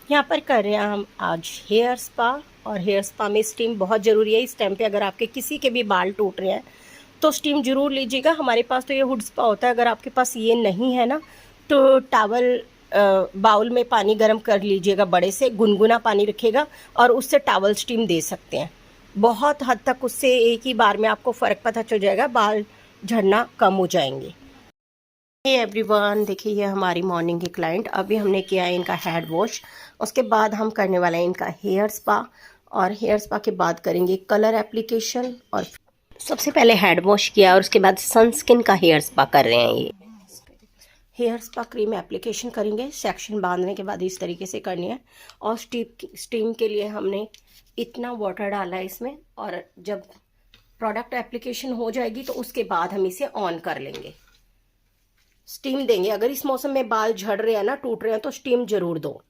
यहाँ पर कर रहे हैं हम आज हेयर स्पा। और हेयर स्पा में स्टीम बहुत ज़रूरी है इस टाइम पे। अगर आपके किसी के भी बाल टूट रहे हैं तो स्टीम ज़रूर लीजिएगा। हमारे पास तो ये हुड स्पा होता है, अगर आपके पास ये नहीं है ना तो टावल बाउल में पानी गर्म कर लीजिएगा, बड़े से गुनगुना पानी रखिएगा और उससे टावल स्टीम दे सकते हैं। बहुत हद तक उससे एक ही बार में आपको फ़र्क पता चल जाएगा, बाल झड़ना कम हो जाएंगे। हे एवरीवन, देखिए ये हमारी मॉर्निंग की क्लाइंट। अभी हमने किया है इनका हेड वॉश, उसके बाद हम करने वाले हैं इनका हेयर स्पा। और हेयर स्पा के बाद करेंगे कलर एप्लीकेशन। और सबसे पहले हेड वॉश किया और उसके बाद सनस्किन का हेयर स्पा कर रहे हैं। ये हेयर स्पा क्रीम एप्लीकेशन करेंगे, सेक्शन बांधने के बाद इस तरीके से करनी है। और स्टीम के लिए हमने इतना वाटर डाला है इसमें। और जब प्रोडक्ट एप्लीकेशन हो जाएगी तो उसके बाद हम इसे ऑन कर लेंगे, स्टीम देंगे। अगर इस मौसम में बाल झड़ रहे हैं ना, टूट रहे हैं, तो स्टीम जरूर दो।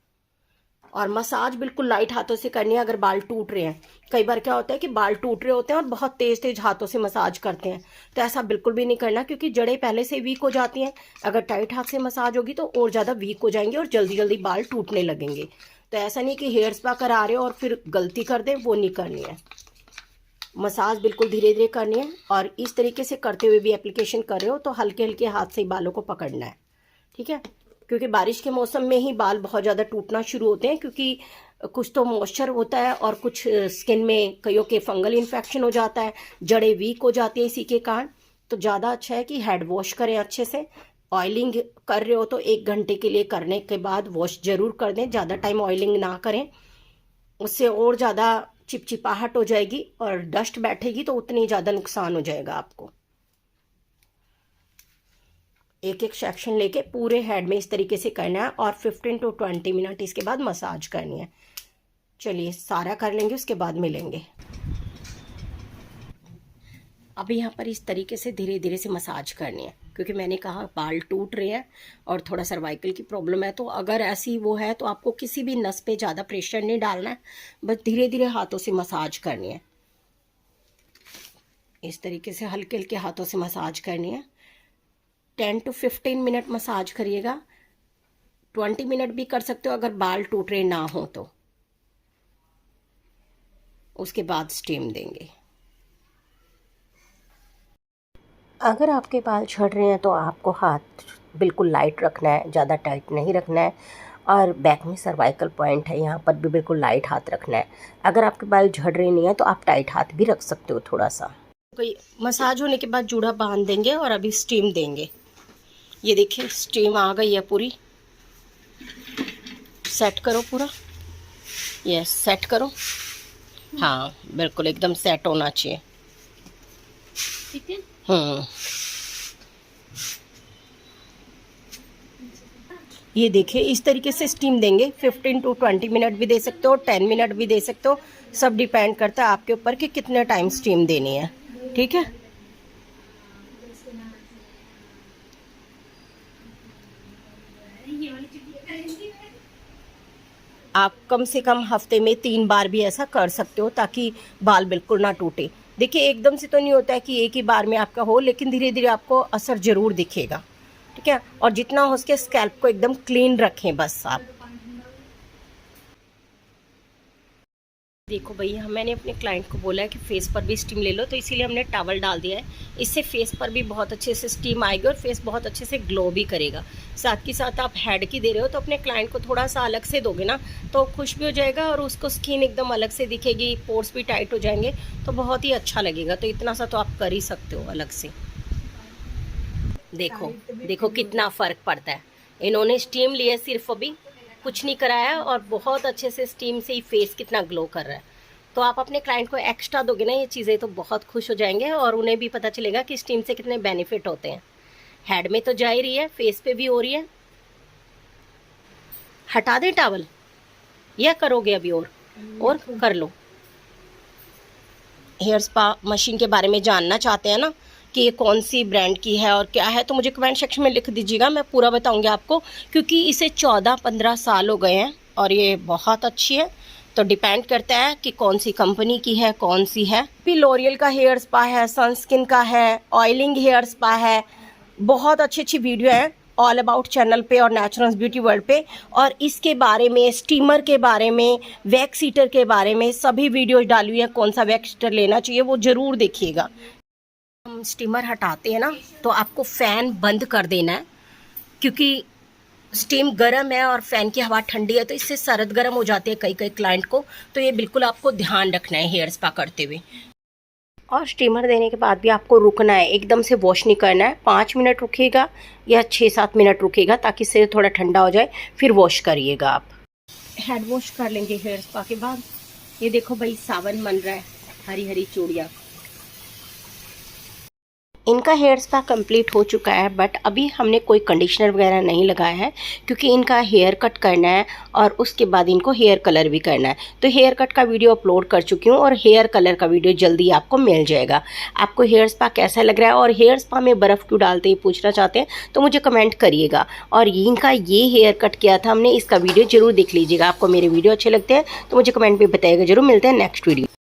और मसाज बिल्कुल लाइट हाथों से करनी है अगर बाल टूट रहे हैं। कई बार क्या होता है कि बाल टूट रहे होते हैं और बहुत तेज तेज हाथों से मसाज करते हैं, तो ऐसा बिल्कुल भी नहीं करना, क्योंकि जड़ें पहले से वीक हो जाती हैं। अगर टाइट हाथ से मसाज होगी तो और ज़्यादा वीक हो जाएंगे और जल्दी जल्दी बाल टूटने लगेंगे। तो ऐसा नहीं कि हेयर स्पा करा रहे हो और फिर गलती कर दें, वो नहीं करनी है। मसाज बिल्कुल धीरे धीरे करनी है। और इस तरीके से करते हुए भी एप्लीकेशन कर रहे हो तो हल्के हल्के हाथ से बालों को पकड़ना है, ठीक है। क्योंकि बारिश के मौसम में ही बाल बहुत ज़्यादा टूटना शुरू होते हैं, क्योंकि कुछ तो मॉइस्चर होता है और कुछ स्किन में कईयों के फंगल इन्फेक्शन हो जाता है, जड़ें वीक हो जाती है इसी के कारण। तो ज़्यादा अच्छा है कि हेड वॉश करें अच्छे से। ऑयलिंग कर रहे हो तो 1 घंटे के लिए करने के बाद वॉश जरूर कर दें, ज़्यादा टाइम ऑयलिंग ना करें, उससे और ज़्यादा चिपचिपाहट हो जाएगी और डस्ट बैठेगी तो उतनी ज़्यादा नुकसान हो जाएगा आपको। एक एक सेक्शन लेके पूरे हेड में इस तरीके से करना है और 15 to 20 मिनट इसके बाद मसाज करनी है। चलिए सारा कर लेंगे, उसके बाद मिलेंगे। अभी यहाँ पर इस तरीके से धीरे धीरे से मसाज करनी है, क्योंकि मैंने कहा बाल टूट रहे हैं और थोड़ा सर्वाइकल की प्रॉब्लम है। तो अगर ऐसी वो है तो आपको किसी भी नस पे ज़्यादा प्रेशर नहीं डालना है, बस धीरे धीरे हाथों से मसाज करनी है। इस तरीके से हल्के हल्के हाथों से मसाज करनी है। 10 to 15 मिनट मसाज करिएगा। 20 मिनट भी कर सकते हो अगर बाल टूट रहे ना हो तो। उसके बाद स्टीम देंगे। अगर आपके बाल झड़ रहे हैं तो आपको हाथ बिल्कुल लाइट रखना है, ज़्यादा टाइट नहीं रखना है। और बैक में सर्वाइकल पॉइंट है, यहाँ पर भी बिल्कुल लाइट हाथ रखना है। अगर आपके बाल झड़ रहे नहीं है तो आप टाइट हाथ भी रख सकते हो थोड़ा सा। कोई मसाज होने के बाद जूड़ा बांध देंगे और अभी स्टीम देंगे। ये देखिए स्टीम आ गई है पूरी। सेट करो पूरा, यस सेट करो। हाँ बिल्कुल एकदम सेट होना चाहिए। ठीक है। ये देखिए इस तरीके से स्टीम देंगे। 15 to 20 मिनट भी दे सकते हो, 10 मिनट भी दे सकते हो, सब डिपेंड करता है आपके ऊपर कि कितने टाइम स्टीम देनी है, ठीक है। आप कम से कम हफ्ते में 3 बार भी ऐसा कर सकते हो ताकि बाल बिल्कुल ना टूटे। देखिए एकदम से तो नहीं होता है कि एक ही बार में आपका हो, लेकिन धीरे धीरे आपको असर जरूर दिखेगा, ठीक है। और जितना हो सके स्कैल्प को एकदम क्लीन रखें बस आप। देखो भैया, मैंने अपने क्लाइंट को बोला है कि फेस पर भी स्टीम ले लो, तो इसीलिए हमने टॉवल डाल दिया है। इससे फेस पर भी बहुत अच्छे से स्टीम आएगी और फेस बहुत अच्छे से ग्लो भी करेगा। साथ ही साथ आप हेड की दे रहे हो तो अपने क्लाइंट को थोड़ा सा अलग से दोगे ना तो खुश भी हो जाएगा और उसको स्किन एकदम अलग से दिखेगी, पोर्स भी टाइट हो जाएंगे, तो बहुत ही अच्छा लगेगा। तो इतना सा तो आप कर ही सकते हो अलग से। देखो देखो कितना फ़र्क पड़ता है। इन्होंने स्टीम लिया सिर्फ, अभी कुछ नहीं कराया और बहुत अच्छे से स्टीम से ही फेस कितना ग्लो कर रहा है। तो आप अपने क्लाइंट को एक्स्ट्रा दोगे ना ये चीज़ें तो बहुत खुश हो जाएंगे और उन्हें भी पता चलेगा कि स्टीम से कितने बेनिफिट होते हैं। हेड में तो जा ही रही है, फेस पे भी हो रही है। हटा दें टॉवल या करोगे अभी और कर लो। हेयर स्पा मशीन के बारे में जानना चाहते हैं ना कि ये कौन सी ब्रांड की है और क्या है, तो मुझे कमेंट सेक्शन में लिख दीजिएगा, मैं पूरा बताऊंगी आपको। क्योंकि इसे 14-15 साल हो गए हैं और ये बहुत अच्छी है। तो डिपेंड करता है कि कौन सी कंपनी की है, कौन सी है। भी लॉरियल का हेयर स्पा है, सनस्किन का है, ऑयलिंग हेयर स्पा है, बहुत अच्छी अच्छी वीडियो है। ऑल अबाउट चैनल पे और नेचुरल्स ब्यूटी वर्ल्ड पे, और इसके बारे में, स्टीमर के बारे में, वैक्स हीटर के बारे में सभी वीडियोज डाली हुई हैं। कौन सा वैक्स हीटर लेना चाहिए वो ज़रूर देखिएगा। हम स्टीमर हटाते हैं ना तो आपको फ़ैन बंद कर देना है, क्योंकि स्टीम गर्म है और फ़ैन की हवा ठंडी है तो इससे सर्द गर्म हो जाती है कई कई क्लाइंट को। तो ये बिल्कुल आपको ध्यान रखना है हेयर स्पा करते हुए। और स्टीमर देने के बाद भी आपको रुकना है, एकदम से वॉश नहीं करना है। 5 मिनट रुकिएगा या 6-7 मिनट रुकिएगा ताकि सिर थोड़ा ठंडा हो जाए, फिर वॉश करिएगा आप। हेड वॉश कर लेंगे हेयर स्पा के बाद। ये देखो भाई सावन बन रहा है, हरी हरी चूड़ियाँ। इनका हेयर स्पा कंप्लीट हो चुका है, बट अभी हमने कोई कंडीशनर वगैरह नहीं लगाया है क्योंकि इनका हेयर कट करना है और उसके बाद इनको हेयर कलर भी करना है। तो हेयर कट का वीडियो अपलोड कर चुकी हूँ और हेयर कलर का वीडियो जल्दी आपको मिल जाएगा। आपको हेयर स्पा कैसा लग रहा है और हेयर स्पा में बर्फ़ क्यों डालते हैं पूछना चाहते हैं तो मुझे कमेंट करिएगा। और इनका ये हेयर कट किया था हमने, इसका वीडियो ज़रूर देख लीजिएगा। आपको मेरे वीडियो अच्छे लगते हैं तो मुझे कमेंट में बताइएगा ज़रूर। मिलते हैं नेक्स्ट वीडियो।